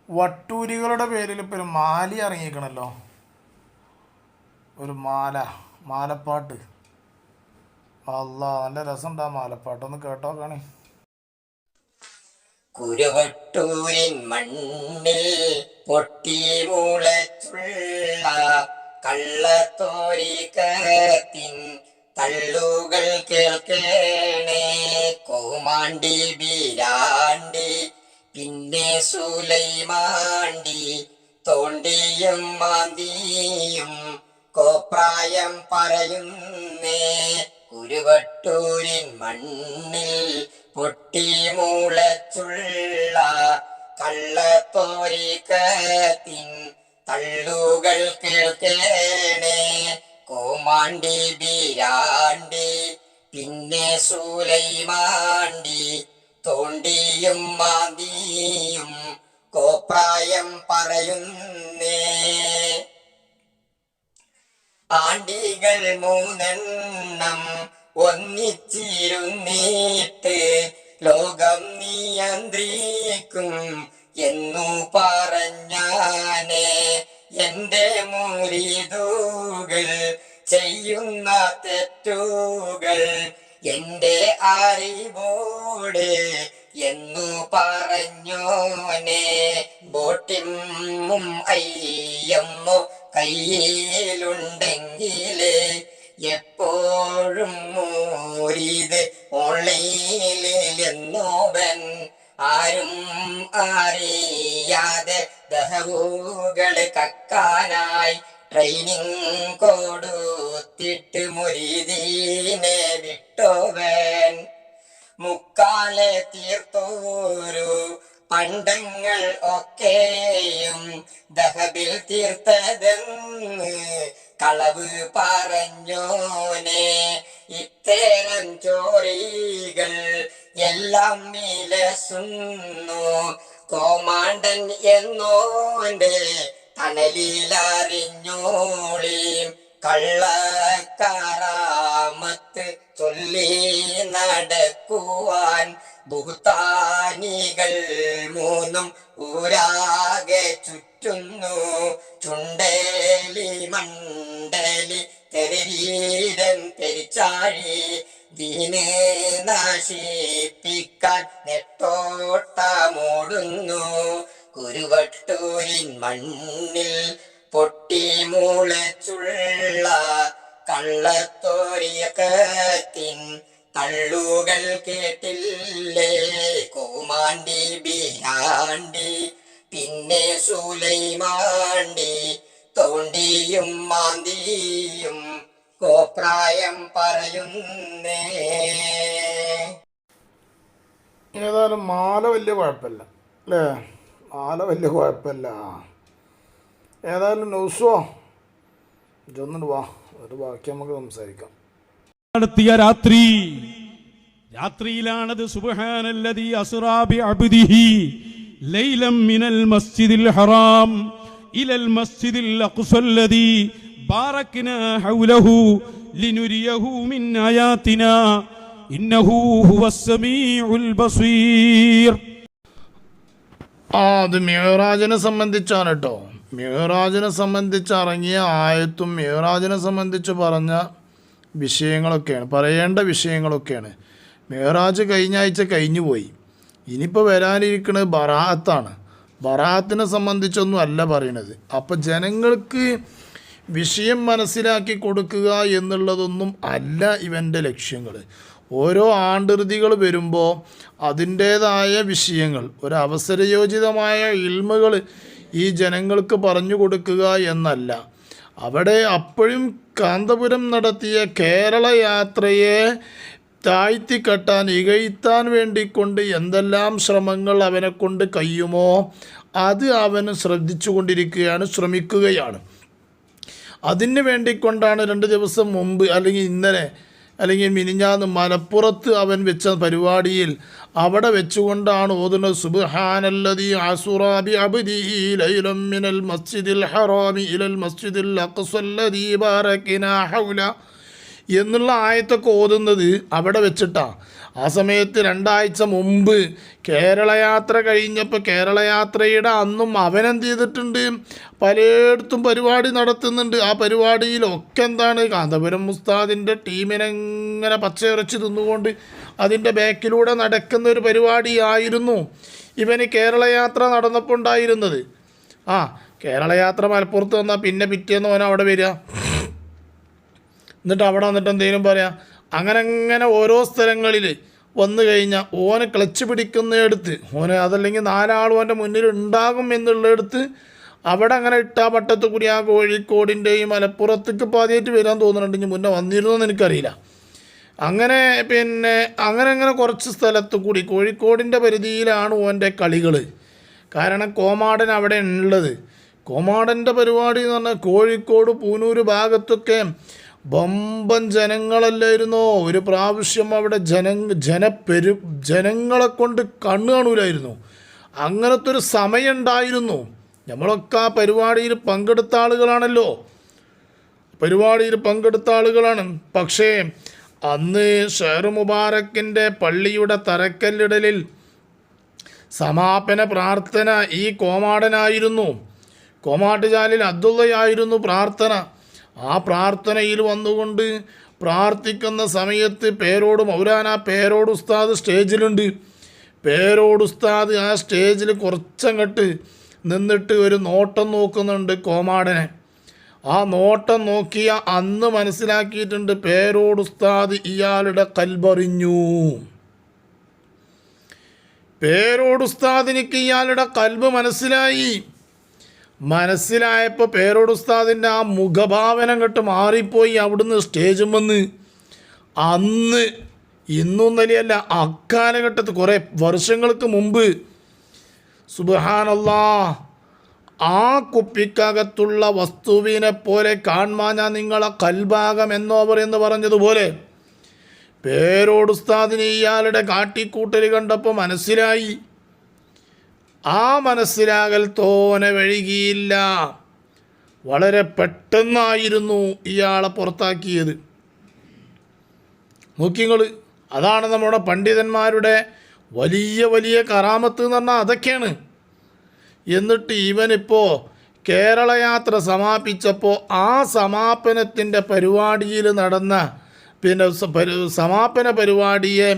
വട്ടൂരികളുടെ പേരിൽ ഇപ്പോൾ ഒരു മാല ഇറങ്ങിയിരിക്കണല്ലോ. ഒരു മാലപ്പാട്ട്. അല്ലാ, നല്ല രസമുണ്ട് ആ മാലപ്പാട്ട്. ഒന്ന് കേട്ടോ കാണി. കുരുവട്ടൂരിൻ മണ്ണിൽ പൊട്ടി മുളച്ചുള്ള കള്ളത്തോരിക്കത്തിൻ തള്ളുകൾ കേൾക്കണേ. കോമാണ്ടി ബീരാണ്ടി പിന്നെ സുലൈമാണ്ടി തോണ്ടിയും മാന്തിയും കോപ്രായം പറയുന്നേ. കുരുവട്ടൂരിൻ മണ്ണിൽ പൊട്ടി മുളച്ചുള്ള കള്ളത്തോരിക്കത്തിൻ തള്ളുകൾ കേൾക്കണേ. കോമാണ്ടി ബീരാണ്ടി പിന്നെ സുലൈമാണ്ടി തോണ്ടിയും മാന്തിയും കോപ്രായം പറയുന്നേ. ആണ്ടികൾ 3 ഒന്നിച്ചിരുന്നിട്ട് ലോകം നിയന്ത്രിക്കും എന്നു പറഞ്ഞാനേ. എന്റെ മുരീദുകൾ ചെയ്യുന്ന തെറ്റുകൾ എന്റെ അറിവോട് എന്നു പറഞ്ഞോനെ. ബോട്ടിമ്മും അയ്യമ്മോ കയ്യിലുണ്ടെങ്കിലേ എപ്പോഴും മുരീദ് ഓൺലൈനിലെന്നോവൻ ആരും അറിയാതെ ദഹവുകള് കക്കാനായി ട്രെയിനിങ് കൊടുത്തിട്ട് മുരീദീനെ വിട്ടോവൻ. മുക്കാലെ തീർത്തോരു പണ്ടങ്ങൾ ഒക്കെയും ദഹബിൽ തീർത്തതെന്ന് കളവ് പറഞ്ഞോനെ. ഇത്തരം ചോറികൾ എല്ലാം വിലസുന്നു കോമാണ്ടൻ എന്നോന്റെ തണലിലറിഞ്ഞോളി. കള്ളക്കാരാമത്ത് ചൊല്ലി നടക്കുവാൻ ബുഹ്താനികൾ 3 ഊരാകെ ചുറ്റുന്നു. ചുണ്ടേലി മണ്ടലി തെരീരൻ തെരിച്ചാഴി ദീന് നശിപ്പിക്കാൻ നെട്ടോട്ടമോടുന്നു. കുരുവട്ടൂരിൻ മണ്ണിൽ പൊട്ടി മുളച്ചുള്ള കള്ളത്തോരിക്കത്തിൻ തള്ളുകൾ കേട്ടില്ലേ. കോമാണ്ടി ബീരാണ്ടി പിന്നെ സുലൈമാണ്ടി തോണ്ടിയും മാന്തിയും കോപ്രായം പറയുന്നേ. ഏതായാലും മാല വലിയ കുഴപ്പമില്ല അല്ലേ? മാല വലിയ കുഴപ്പമില്ല. ഏതായാലും നൗസോ ഇതൊന്നിട്ട് വാ, ഒരു ബാക്കി നമുക്ക് സംസാരിക്കാം. നടത്തിയ രാത്രിയിലാണത്. സുബ്ഹാനല്ലദീ അസ്റാ ബിഅബ്ദിഹി ലൈലം മിനൽ മസ്ജിദിൽ ഹറാം ഇലൽ മസ്ജിദിൽ അഖ്സല്ലദീ ബാറക്നാ ഹൗലഹു ലിനുരിയഹു മിൻ ആയാതിനാ ഇന്നഹു ഹുവസ് സമീഉൽ ബസീർ. അത് മിഅ്റാജിനെ സംബന്ധിച്ചാണ് കേട്ടോ. മിഅ്റാജിനെ സംബന്ധിച്ച് ഇറങ്ങിയ ആയത്തും മിഅ്റാജിനെ സംബന്ധിച്ച് പറഞ്ഞ വിഷയങ്ങളൊക്കെയാണ്, പറയേണ്ട വിഷയങ്ങളൊക്കെയാണ്. മിഅ്റാജ് കഴിഞ്ഞ ആഴ്ച കഴിഞ്ഞു പോയി. ഇനിയിപ്പോൾ വരാനിരിക്കുന്നത് ബറാഅത്താണ്. ബറാഅത്തിനെ സംബന്ധിച്ചൊന്നും അല്ല പറയണത്. അപ്പം ജനങ്ങൾക്ക് വിഷയം മനസ്സിലാക്കി കൊടുക്കുക എന്നുള്ളതൊന്നും അല്ല ഇവൻ്റെ ലക്ഷ്യങ്ങൾ. ഓരോ ആണ്ടിറുതികൾ വരുമ്പോൾ അതിൻ്റേതായ വിഷയങ്ങൾ, ഒരവസരയോജിതമായ ഇൽമുകൾ ഈ ജനങ്ങൾക്ക് പറഞ്ഞു കൊടുക്കുക എന്നല്ല. അവിടെ അപ്പോഴും കാന്തപുരം നടത്തിയ കേരള യാത്രയെ താഴ്ത്തിക്കെട്ടാൻ, ഇകഴ്ത്താൻ വേണ്ടിക്കൊണ്ട് എന്തെല്ലാം ശ്രമങ്ങൾ അവനെ കൊണ്ട് കഴിയുമോ അത് അവന് ശ്രമിക്കുകയാണ്. അതിന് വേണ്ടിക്കൊണ്ടാണ് 2 ദിവസം മുമ്പ് അല്ലെങ്കിൽ ഇന്നലെ അല്ലെങ്കിൽ മിനിഞ്ഞാന്ന് മലപ്പുറത്ത് അവൻ വെച്ച പരിപാടിയിൽ അവിടെ വെച്ചുകൊണ്ടാണ് ഓതുന്നത് സുബ്ഹാനല്ലദീ അസ്റാ ബിഅബ്ദിഹി ലൈലം മിനൽ മസ്ജിദിൽ ഹറാമി ഇലൽ മസ്ജിദിൽ അഖ്സല്ലദീ ബാറക്നാ ഹൗല എന്നുള്ള ആയത്തൊക്കെ ഓതുന്നത് അവിടെ വെച്ചിട്ടാണ്. ആ സമയത്ത് 2 ആഴ്ച മുമ്പ് കേരളയാത്ര കഴിഞ്ഞപ്പോൾ കേരളയാത്രയുടെ അന്നും അവനെന്ത് ചെയ്തിട്ടുണ്ട്, പലയിടത്തും പരിപാടി നടത്തുന്നുണ്ട്. ആ പരിപാടിയിലൊക്കെ എന്താണ്, കാന്തപുരം ഉസ്താദിൻ്റെ ടീമിനെങ്ങനെ പച്ചയിറച്ചി തിന്നുകൊണ്ട് അതിൻ്റെ ബാക്കിലൂടെ നടക്കുന്ന ഒരു പരിപാടിയായിരുന്നു ഇവന് കേരളയാത്ര നടന്നപ്പോൾ ഉണ്ടായിരുന്നത്. കേരളയാത്ര മലപ്പുറത്ത് വന്നാൽ പിന്നെ പിറ്റേന്ന് ഓൻ അവിടെ വരിക, എന്നിട്ട് അവിടെ വന്നിട്ട് എന്തെങ്കിലും പറയാം. അങ്ങനെ ഓരോ സ്ഥലങ്ങളിൽ വന്നു കഴിഞ്ഞാൽ ഓനെ ക്ലച്ച് പിടിക്കുന്നിടത്ത് ഓനെ, അതല്ലെങ്കിൽ 4 ആളും ഓൻ്റെ മുന്നിൽ ഉണ്ടാകും എന്നുള്ളിടത്ത് അവിടെ അങ്ങനെ ഇട്ടാപട്ടത്ത് കൂടി ആ കോഴിക്കോടിൻ്റെയും മലപ്പുറത്തേക്ക് ഇപ്പോൾ ആദ്യമായിട്ട് വരാൻ തോന്നുന്നുണ്ട്, ഇനി മുന്നേ വന്നിരുന്നു എന്ന് എനിക്കറിയില്ല. അങ്ങനെ കുറച്ച് സ്ഥലത്ത് കൂടി കോഴിക്കോടിൻ്റെ പരിധിയിലാണ് ഓൻ്റെ കളികൾ. കാരണം കോമാടൻ അവിടെ ഉള്ളത്. കോമാടൻ്റെ പരിപാടി എന്ന് പറഞ്ഞാൽ കോഴിക്കോട് പൂനൂർ ഭാഗത്തൊക്കെ ബമ്പൻ ജനങ്ങളല്ലായിരുന്നോ. ഒരു പ്രാവശ്യം അവിടെ ജനങ്ങളെ കൊണ്ട് കണ്ണു കാണൂലായിരുന്നു. അങ്ങനത്തെ ഒരു സമയം ഉണ്ടായിരുന്നു. നമ്മളൊക്കെ ആ പരിപാടിയിൽ പങ്കെടുത്ത ആളുകളാണ്. പക്ഷേ അന്ന് ഷെയർ മുബാറക്കിൻ്റെ പള്ളിയുടെ തറക്കല്ലിടലിൽ സമാപന പ്രാർത്ഥന ഈ കോമാടനായിരുന്നു. കോമാട്ടുചാലിൽ അബ്ദുള്ളയായിരുന്നു പ്രാർത്ഥന. ആ പ്രാർത്ഥനയിൽ വന്നുകൊണ്ട് പ്രാർത്ഥിക്കുന്ന സമയത്ത് മൗലാന പേരോട് ഉസ്താദ് സ്റ്റേജിലുണ്ട്. പേരോട് ഉസ്താദ് ആ സ്റ്റേജിൽ കുറച്ചങ്ങോട്ട് നിന്നിട്ട് ഒരു നോട്ടം നോക്കുന്നുണ്ട് കോമാടനെ. ആ നോട്ടം നോക്കിയ അന്ന് മനസ്സിലാക്കിയിട്ടുണ്ട് പേരോട് ഉസ്താദ് ഇയാളുടെ കൽബറിഞ്ഞു. പേരോട് ഉസ്താദിനിക്ക് ഇയാളുടെ കൽബ് മനസ്സിലായപ്പോൾ പേരോട് ഉസ്താദിൻ്റെ ആ മുഖഭാവന അങ്ങോട്ട് മാറിപ്പോയി. അവിടുന്ന് സ്റ്റേജും വന്ന് അന്ന് ഇന്നും നിലയല്ല, അക്കാലഘട്ടത്ത് കുറേ വർഷങ്ങൾക്ക് മുമ്പ് സുബ്ഹാനല്ലാഹ് ആ കുപ്പിക്കകത്തുള്ള വസ്തുവിനെ പോലെ കാൺമാ ഞാൻ നിങ്ങളെ കൽഭാഗം എന്ന് പറഞ്ഞതുപോലെ പേരോട് ഉസ്താദിന് ഇയാളുടെ കാട്ടിക്കൂട്ടൽ കണ്ടപ്പോൾ മനസ്സിലായി. ആ മനസ്സിലാകൽ തോനെ വഴുകിയില്ല, വളരെ പെട്ടെന്നായിരുന്നു ഇയാളെ പുറത്താക്കിയത്. നോക്കിങ്ങൾ, അതാണ് നമ്മുടെ പണ്ഡിതന്മാരുടെ വലിയ കറാമത്ത് എന്ന് പറഞ്ഞാൽ അതൊക്കെയാണ്. എന്നിട്ട് ഇവനിപ്പോൾ കേരളയാത്ര സമാപിച്ചപ്പോൾ ആ സമാപനത്തിൻ്റെ പരിപാടിയിൽ നടന്ന സമാപന പരിപാടിയെ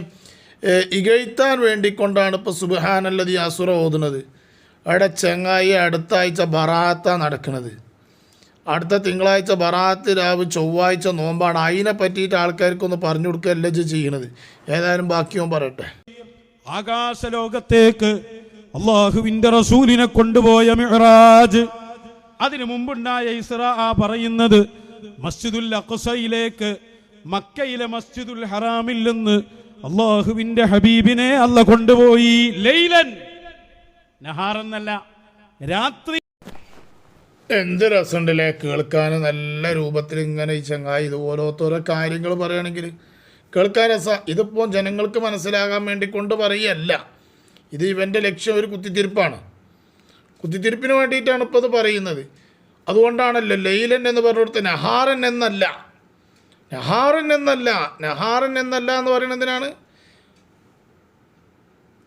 ഇകഴ്ത്താൻ വേണ്ടിക്കൊണ്ടാണ് ഇപ്പോൾ സുബ്ഹാനല്ലദീ അസുറ ഓതുന്നത്. അവിടെ ചങ്ങായി അടുത്ത ആഴ്ച ബറാത്താണ് നടക്കുന്നത്. അടുത്ത തിങ്കളാഴ്ച ബറാത്ത് രാവ്, ചൊവ്വാഴ്ച നോമ്പാണ്. അതിനെ പറ്റിയിട്ട് ആൾക്കാർക്കൊന്ന് പറഞ്ഞു കൊടുക്കുകയല്ല ചെയ്യണത്. ഏതായാലും ബാക്കിയും പറയട്ടെ. ആകാശലോകത്തേക്ക് അള്ളാഹുവിൻ്റെ റസൂലിനെ കൊണ്ടുപോയ മിഅ്റാജ്, അതിനു മുമ്പുണ്ടായ ഇസ്റാ പറയുന്നത് മസ്ജിദുൽ അഖ്സയിലേക്ക്, മക്കയിലെ മസ്ജിദുൽ ഹറാമിൽ നിന്ന് അള്ളാഹുവിൻ്റെ ഹബീബിനെ അല്ലാഹ് കൊണ്ടുപോയി. ലൈലൻ, നഹാറെന്നല്ല, രാത്രി. എന്ത് രസമുണ്ടല്ലേ കേൾക്കാൻ. നല്ല രൂപത്തിൽ ഇങ്ങനെ ഈ ചങ്ങായി ഇതുപോലത്തോരോ കാര്യങ്ങൾ പറയുകയാണെങ്കിൽ കേൾക്കാൻ രസം. ഇതിപ്പോൾ ജനങ്ങൾക്ക് മനസ്സിലാകാൻ വേണ്ടി കൊണ്ട് പറയുകയല്ല. ഇത് ഇവൻ്റെ ലക്ഷ്യം ഒരു കുത്തിത്തിരിപ്പിന് വേണ്ടിയിട്ടാണ് ഇപ്പോൾ ഇത് പറയുന്നത്. അതുകൊണ്ടാണല്ലോ ലൈലൻ എന്ന് പറഞ്ഞിടത്ത് നഹാറൻ എന്നല്ല എന്ന് പറയുന്നതിനാണ്.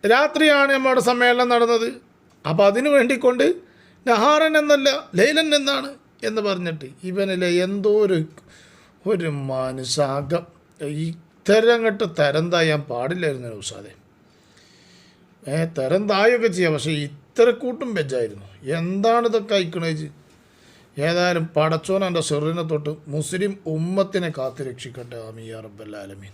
രാത്രിയാണ് നമ്മുടെ സമ്മേളനം നടന്നത്. അപ്പോൾ അതിനു വേണ്ടിക്കൊണ്ട് നഹാറൻ എന്നല്ല ലൈലൻ എന്നാണ് എന്ന് പറഞ്ഞിട്ട് ഇവനിലെ എന്തോ ഒരു മാനുഷാകം. ഇത്തരം അങ്ങോട്ട് തരം തായാൻ പാടില്ലായിരുന്നു ഉസ്താദേ. തരം തായൊക്കെ ചെയ്യാം, പക്ഷേ ഇത്ര കൂട്ടും വെച്ചായിരുന്നു. എന്താണ് ഇതൊക്കെ അയക്കണേച്ച്. ഏതായാലും പടച്ചോൻ എൻ്റെ ഷെറിനെ തൊട്ട് മുസ്ലിം ഉമ്മത്തിനെ കാത്തു രക്ഷിക്കട്ടെ. ആമീൻ യാ റബ്ബൽ ആലമീൻ.